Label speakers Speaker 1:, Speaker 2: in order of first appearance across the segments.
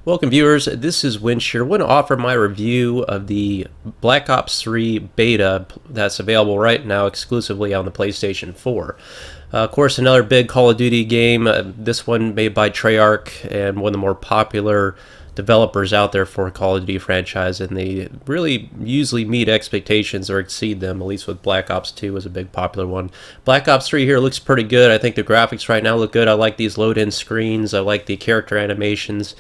Speaker 1: Welcome viewers, this is Winshire. I want to offer my review of the Black Ops 3 beta that's available right now exclusively on the PlayStation 4. Of course, another big Call of Duty game, this one made by Treyarch and one of the more popular developers out there for Call of Duty franchise, and they really usually meet expectations or exceed them, at least with Black Ops 2 was a big popular one. Black Ops 3 here looks pretty good. I think the graphics right now look good. I like these load-in screens. I like the character animations.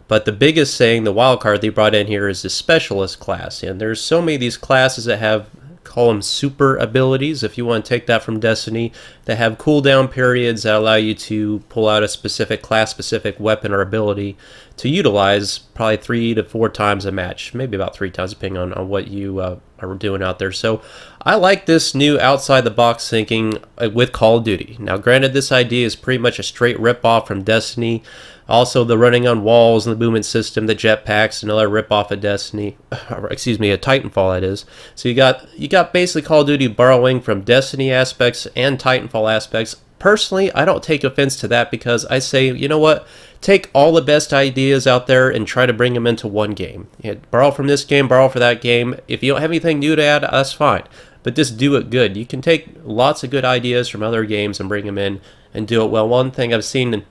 Speaker 1: But the biggest thing, the wild card they brought in here is the specialist class. And there's so many of these classes that have, call them super abilities, if you want to take that from Destiny, that have cooldown periods that allow you to pull out a specific class-specific weapon or ability to utilize probably 3 to 4 times a match, maybe about 3 times depending on what you are doing out there. So I like this new outside-the-box thinking with Call of Duty. Now granted, this idea is pretty much a straight rip-off from Destiny. Also, the running on walls and the movement system, the jetpacks, another rip-off of Destiny, or excuse me, a Titanfall that is. So you got basically Call of Duty borrowing from Destiny aspects and Titanfall aspects. Personally, I don't take offense to that because I say, you know what, take all the best ideas out there and try to bring them into one game. Borrow from this game, borrow for that game. If you don't have anything new to add, that's fine. But just do it good. You can take lots of good ideas from other games and bring them in and do it well. One thing I've seen,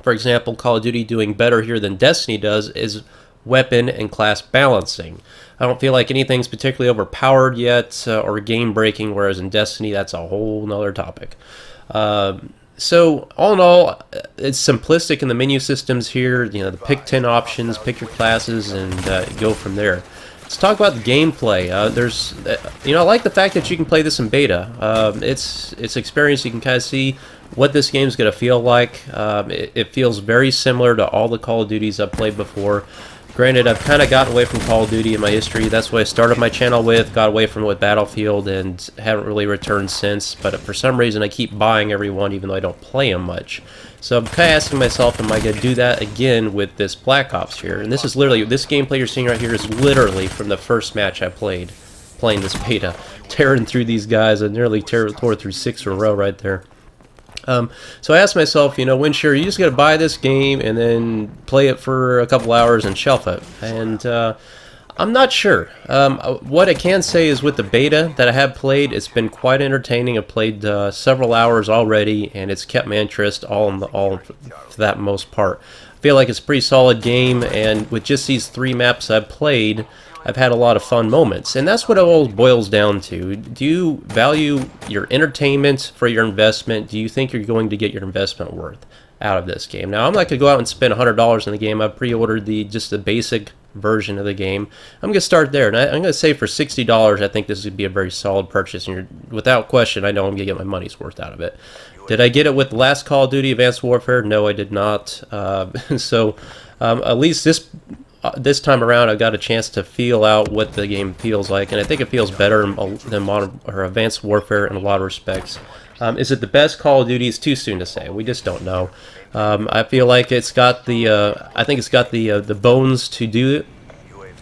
Speaker 1: for example, Call of Duty doing better here than Destiny does is weapon and class balancing. I don't feel like anything's particularly overpowered yet or game breaking, whereas in Destiny that's a whole nother topic. So all in all, it's simplistic in the menu systems here. You know, the pick 10 options, pick your classes, and go from there. Let's talk about the gameplay. I like the fact that you can play this in beta. It's experience. You can kind of see what this game's going to feel like. It feels very similar to all the Call of Duties I've played before. Granted, I've kind of gotten away from Call of Duty in my history. That's what I started my channel with, got away from it with Battlefield, and haven't really returned since. But for some reason, I keep buying every one, even though I don't play them much. So I'm kind of asking myself, am I going to do that again with this Black Ops here? And this is literally, this gameplay you're seeing right here is literally from the first match I played, playing this beta. Tearing through these guys, I nearly tore through 6 in a row right there. So I asked myself, you know, Winshire, you just got to buy this game and then play it for a couple hours and shelf it. And I'm not sure. What I can say is with the beta that I have played, it's been quite entertaining. I've played several hours already, and it's kept my interest all for that most part. I feel like it's a pretty solid game, and with just these 3 maps I've played, I've had a lot of fun moments, and that's what it all boils down to. Do you value your entertainment for your investment? Do you think you're going to get your investment worth out of this game? Now, I'm not going to go out and spend $100 in the game. I've pre-ordered just the basic version of the game. I'm going to start there, and I'm going to say for $60, I think this would be a very solid purchase, and without question, I know I'm going to get my money's worth out of it. Did I get it with the last Call of Duty Advanced Warfare? No, I did not. At least this time around, I got a chance to feel out what the game feels like, and I think it feels better than Modern or Advanced Warfare in a lot of respects. Is it the best Call of Duty? It's too soon to say. We just don't know. I feel like it's got I think it's got the bones to do it,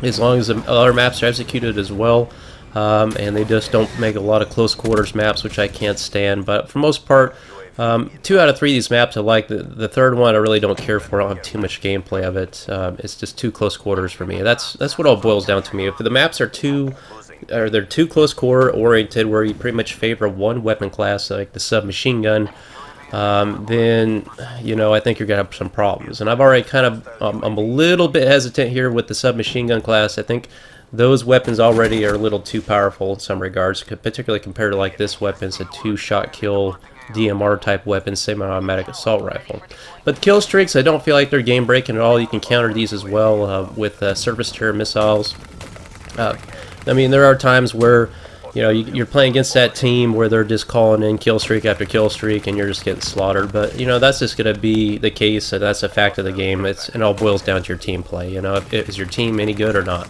Speaker 1: as long as the other maps are executed as well, and they just don't make a lot of close quarters maps, which I can't stand. But for the most part, 2 out of 3 of these maps I like. The third one I really don't care for. I don't have too much gameplay of it. It's just too close quarters for me. That's what it all boils down to me. If the maps are they're too close quarter oriented, where you pretty much favor one weapon class like the submachine gun, then I think you're gonna have some problems. And I've already I'm a little bit hesitant here with the submachine gun class. I think those weapons already are a little too powerful in some regards, particularly compared to like this weapon. It's a 2-shot kill DMR type weapon, semi-automatic assault rifle. But the Killstreaks, I don't feel like they're game breaking at all. You can counter these as well with surface-to-air missiles. I mean, there are times where you're playing against that team where they're just calling in killstreak after killstreak, and you're just getting slaughtered. But that's just going to be the case. So that's a fact of the game. It all boils down to your team play. Is your team any good or not?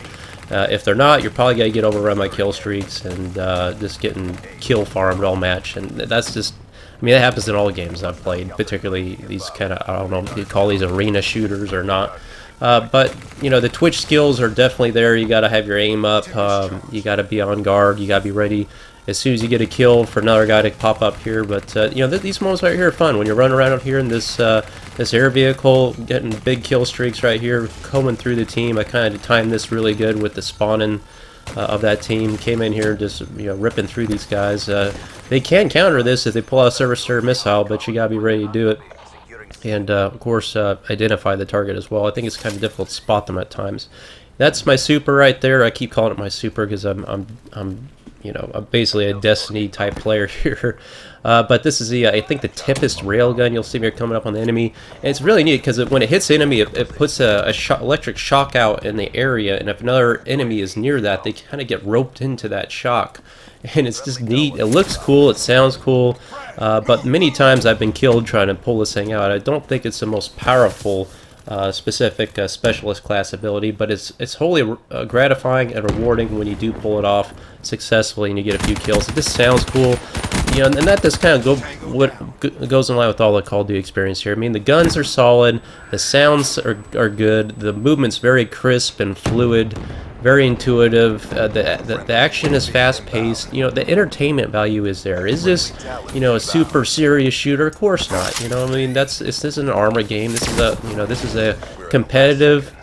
Speaker 1: If they're not, you're probably going to get overrun by kill streaks and just getting kill farmed all match. And that's just, I mean, that happens in all the games I've played, particularly these kind of, I don't know if you call these arena shooters or not. But the Twitch skills are definitely there. You got to have your aim up. You got to be on guard. You got to be ready. as soon as you get a kill for another guy to pop up here. But you know, these moments right here are fun when you're running around out here in this this air vehicle, getting big kill streaks right here, combing through the team. I kind of timed this really good with the spawning of that team. Came in here just, you know, ripping through these guys. They can counter this if they pull out a service-star missile, but you gotta be ready to do it. And of course, identify the target as well. I think it's kind of difficult to spot them at times. That's my super right there. I keep calling it my super because I'm you know, I'm basically a Destiny type player here. But this is the I think the Tempest railgun. You'll see me coming up on the enemy, and it's really neat because when it hits the enemy, it puts a electric shock out in the area, and if another enemy is near that, they kind of get roped into that shock. And it's just neat. It looks cool. It sounds cool. But many times I've been killed trying to pull this thing out. I don't think it's the most powerful specific specialist class ability, but it's wholly gratifying and rewarding when you do pull it off successfully and you get a few kills. This sounds cool, you know, and that just kind of goes in line with all the Call of Duty experience here. I mean, the guns are solid, the sounds are good, the movement's very crisp and fluid, very intuitive. The action is fast-paced. You know, the entertainment value is there. Is this, you know, a super serious shooter? Of course not. You know, I mean, this isn't an armor game. This is a, you know, this is a competitive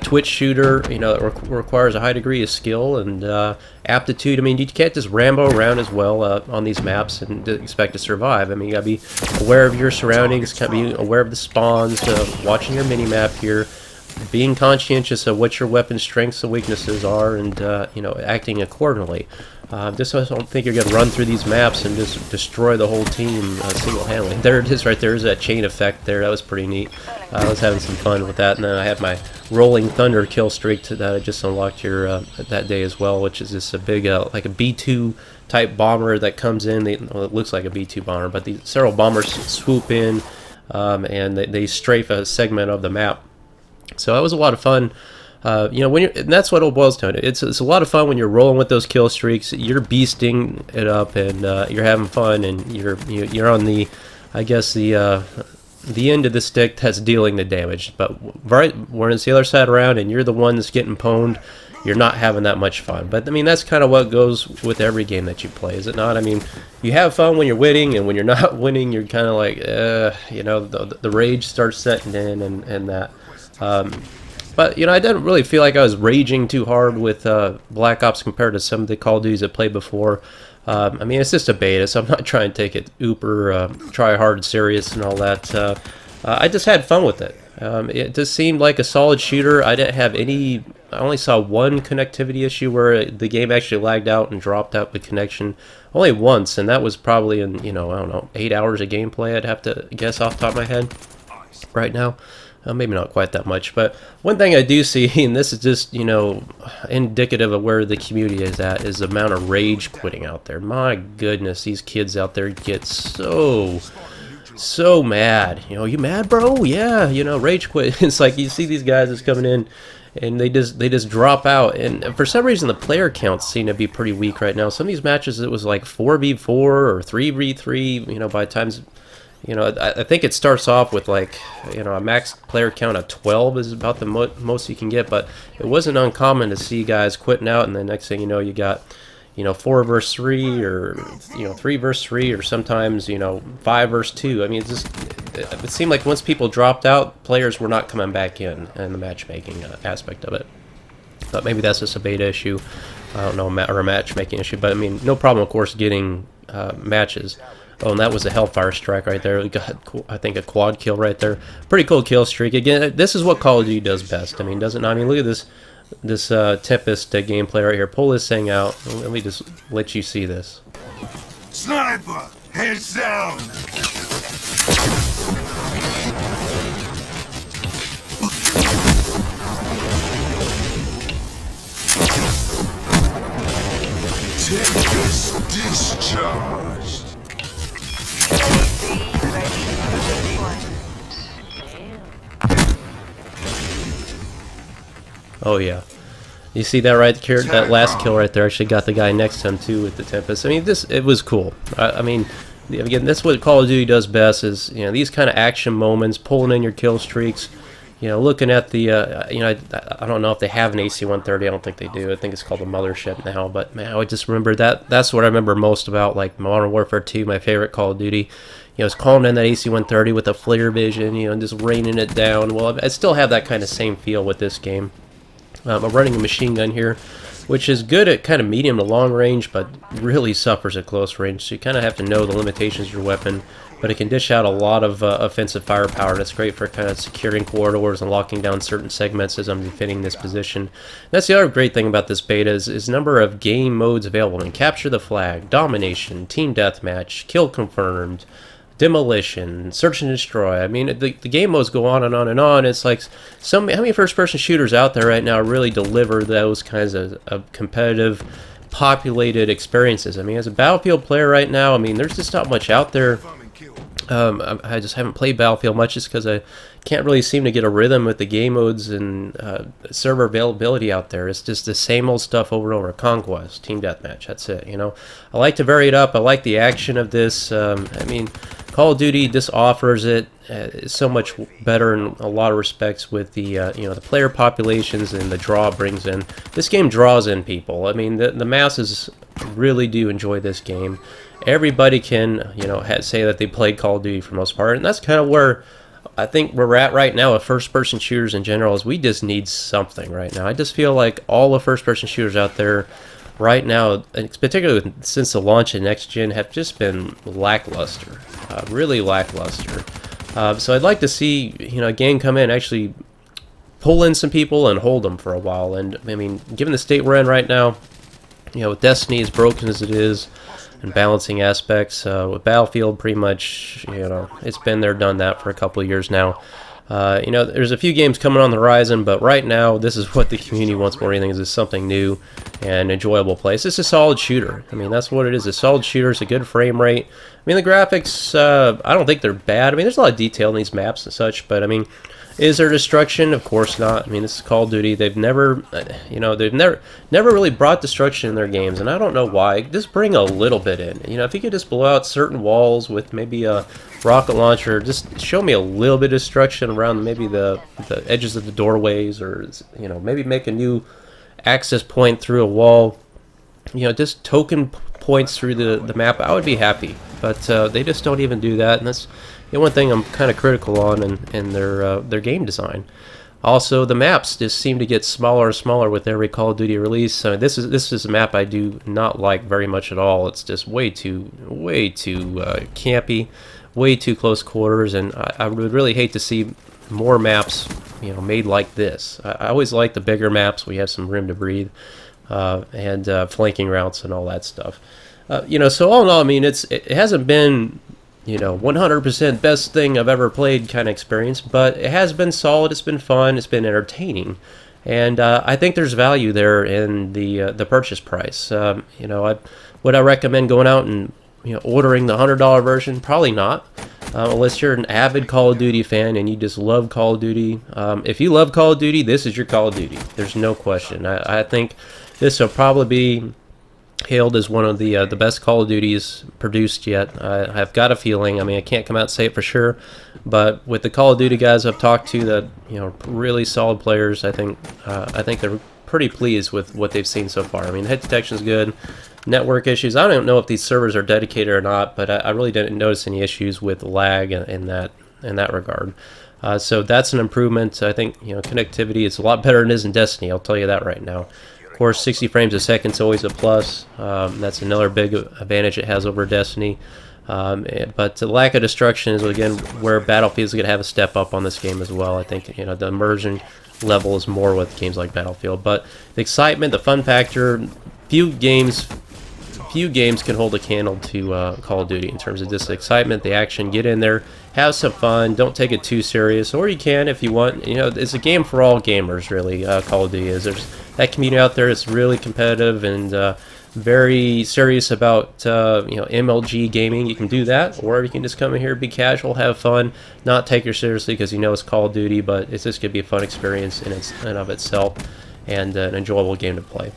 Speaker 1: Twitch shooter. You know, it requires a high degree of skill and aptitude. I mean, you can't just Rambo around as well on these maps and expect to survive. I mean, you gotta be aware of your surroundings, kind of be aware of the spawns, watching your mini map here, being conscientious of what your weapon strengths and weaknesses are, and you know, acting accordingly. Just I don't think you're going to run through these maps and just destroy the whole team single-handedly. There it is right there. There's that chain effect there. That was pretty neat. I was having some fun with that. And then I had my Rolling Thunder kill streak that I just unlocked here that day as well, which is just a big, like a B-2 type bomber that comes in. Well, it looks like a B-2 bomber, but several bombers swoop in and they strafe a segment of the map. So that was a lot of fun. You know, and that's what it boils down to. It's a lot of fun when you're rolling with those kill streaks. You're beasting it up, and you're having fun, and you're on the, I guess the end of the stick that's dealing the damage. But right when it's the other side around, and you're the one that's getting pwned, you're not having that much fun. But I mean, that's kind of what goes with every game that you play, is it not? I mean, you have fun when you're winning, and when you're not winning, you're kind of like, you know, the rage starts setting in, and that. But, you know, I didn't really feel like I was raging too hard with Black Ops compared to some of the Call of Duties I played before. I mean, it's just a beta, so I'm not trying to take it uber, try hard, serious, and all that. I just had fun with it. It just seemed like a solid shooter. I didn't have any... I only saw one connectivity issue where the game actually lagged out and dropped out the connection only once, and that was probably in, you know, I don't know, 8 hours of gameplay, I'd have to guess off the top of my head right now. Maybe not quite that much, but one thing I do see, and this is just, you know, indicative of where the community is at, is the amount of rage quitting out there. My goodness, these kids out there get so mad. You know, you mad, bro? Yeah, you know, rage quit. It's like you see these guys that's coming in, and they just drop out. And for some reason, the player counts seem to be pretty weak right now. Some of these matches, it was like 4v4 or 3v3. You know, by times. You know, I think it starts off with, like, you know, a max player count of 12 is about the most you can get, but it wasn't uncommon to see guys quitting out, and the next thing you know, you got, you know, 4 versus 3, or, you know, 3 versus 3, or sometimes, you know, 5 versus 2. I mean, it seemed like once people dropped out, players were not coming back in the matchmaking aspect of it. But maybe that's just a beta issue, I don't know, or a matchmaking issue, but I mean, no problem, of course, getting matches. Oh, and that was a Hellfire Strike right there. We got, I think, a quad kill right there. Pretty cool kill streak. Again, this is what Call of Duty does best. I mean, doesn't? I mean, look at this Tempest gameplay right here. Pull this thing out. Let me just let you see this.
Speaker 2: Sniper, heads down. Tempest discharged.
Speaker 1: Oh yeah, you see that right here? That last kill right there actually got the guy next to him too with the Tempest. I mean, it was cool. I mean, again, that's what Call of Duty does best, is, you know, these kind of action moments, pulling in your kill streaks, looking at the, I don't know if they have an AC-130. I don't think they do. I think it's called the Mothership now. But man, I just remember that. That's what I remember most about like Modern Warfare 2, my favorite Call of Duty. It's calling in that AC-130 with a flare vision, and just raining it down. Well, I still have that kind of same feel with this game. I'm running a machine gun here, which is good at kind of medium to long range, but really suffers at close range. So you kind of have to know the limitations of your weapon. But it can dish out a lot of offensive firepower, and it's great for kind of securing corridors and locking down certain segments as I'm defending this position. And that's the other great thing about this beta is number of game modes available. And capture the flag, domination, team deathmatch, kill confirmed, demolition, search and destroy. I mean, the game modes go on and on and on. It's like how many first-person shooters out there right now really deliver those kinds of competitive, populated experiences? I mean, as a Battlefield player right now, I mean, there's just not much out there. I just haven't played Battlefield much just because I can't really seem to get a rhythm with the game modes and server availability out there. It's just the same old stuff over and over. Conquest, Team Deathmatch, that's it, I like to vary it up. I like the action of this. I mean, Call of Duty just offers it so much better in a lot of respects with the the player populations and the draw it brings in. This game draws in people. I mean, the masses really do enjoy this game. Everybody can, say that they played Call of Duty for the most part, and that's kind of where I think we're at right now with first-person shooters in general. Is we just need something right now. I just feel like all the first-person shooters out there right now, particularly since the launch of Next Gen, have just been lackluster, really lackluster. So I'd like to see a game come in, actually pull in some people and hold them for a while. And I mean, given the state we're in right now, with Destiny as broken as it is, and balancing aspects, with Battlefield, pretty much, it's been there, done that for a couple of years now. There's a few games coming on the horizon, but right now, this is what the community wants more than anything, is something new and enjoyable play. It's just a solid shooter. I mean, that's what it is. A solid shooter. It's a good frame rate. I mean, the graphics, I don't think they're bad. I mean, there's a lot of detail in these maps and such, but I mean, is there destruction? Of course not. I mean, this is Call of Duty. They've never, they've never really brought destruction in their games, and I don't know why. Just bring a little bit in. If you could just blow out certain walls with maybe a rocket launcher, just show me a little bit of destruction around maybe the edges of the doorways, or maybe make a new access point through a wall. Just token points through the map. I would be happy, but they just don't even do that, and that's one thing I'm kind of critical on in their game design. Also, the maps just seem to get smaller and smaller with every Call of Duty release. So this is a map I do not like very much at all. It's just way too campy, way too close quarters, and I would really hate to see more maps made like this. I always like the bigger maps. We have some room to breathe, and flanking routes and all that stuff. So all in all, I mean, it hasn't been 100% best thing I've ever played kind of experience, but it has been solid. It's been fun. It's been entertaining, and I think there's value there in the purchase price. Would I recommend going out and ordering the $100 version? Probably not, unless you're an avid Call of Duty fan and you just love Call of Duty. If you love Call of Duty, this is your Call of Duty. There's no question. I think this will probably be hailed as one of the best Call of Duties produced yet. I've got a feeling. I mean, I can't come out and say it for sure, but with the Call of Duty guys I've talked to, that really solid players, I think they're pretty pleased with what they've seen so far. I mean, hit detection is good. Network issues, I don't know if these servers are dedicated or not, but I really didn't notice any issues with lag in that regard. So that's an improvement. I think connectivity is a lot better than it is in Destiny. I'll tell you that right now. Of course, 60 frames a second is always a plus. That's another big advantage it has over Destiny. But the lack of destruction is, again, where Battlefield is going to have a step up on this game as well. I think the immersion level is more with games like Battlefield. But the excitement, the fun factor, few games can hold a candle to Call of Duty in terms of just the excitement, the action. Get in there, have some fun, don't take it too serious, or you can if you want. It's a game for all gamers, really. Call of Duty is. There's that community out there. It's really competitive and very serious about MLG gaming. You can do that, or you can just come in here, be casual, have fun, not take it seriously because it's Call of Duty, but it's just gonna be a fun experience in of itself, and an enjoyable game to play.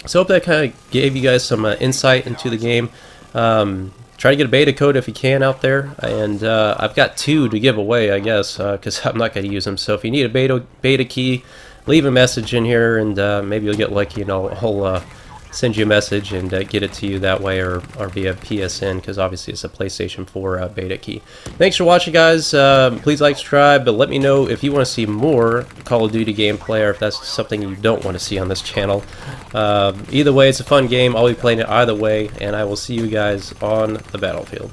Speaker 1: So I hope that kind of gave you guys some insight into the game. Trying try to get a beta code if you can out there, and I've got 2 to give away, I guess, because I'm not going to use them. So if you need a beta key, leave a message in here, and maybe you'll get lucky, and I'll send you a message and get it to you that way, or via PSN, because obviously it's a PlayStation 4 beta key. Thanks for watching, guys. Please like, subscribe, but let me know if you want to see more Call of Duty gameplay, or if that's something you don't want to see on this channel. Either way, it's a fun game. I'll be playing it either way, and I will see you guys on the battlefield.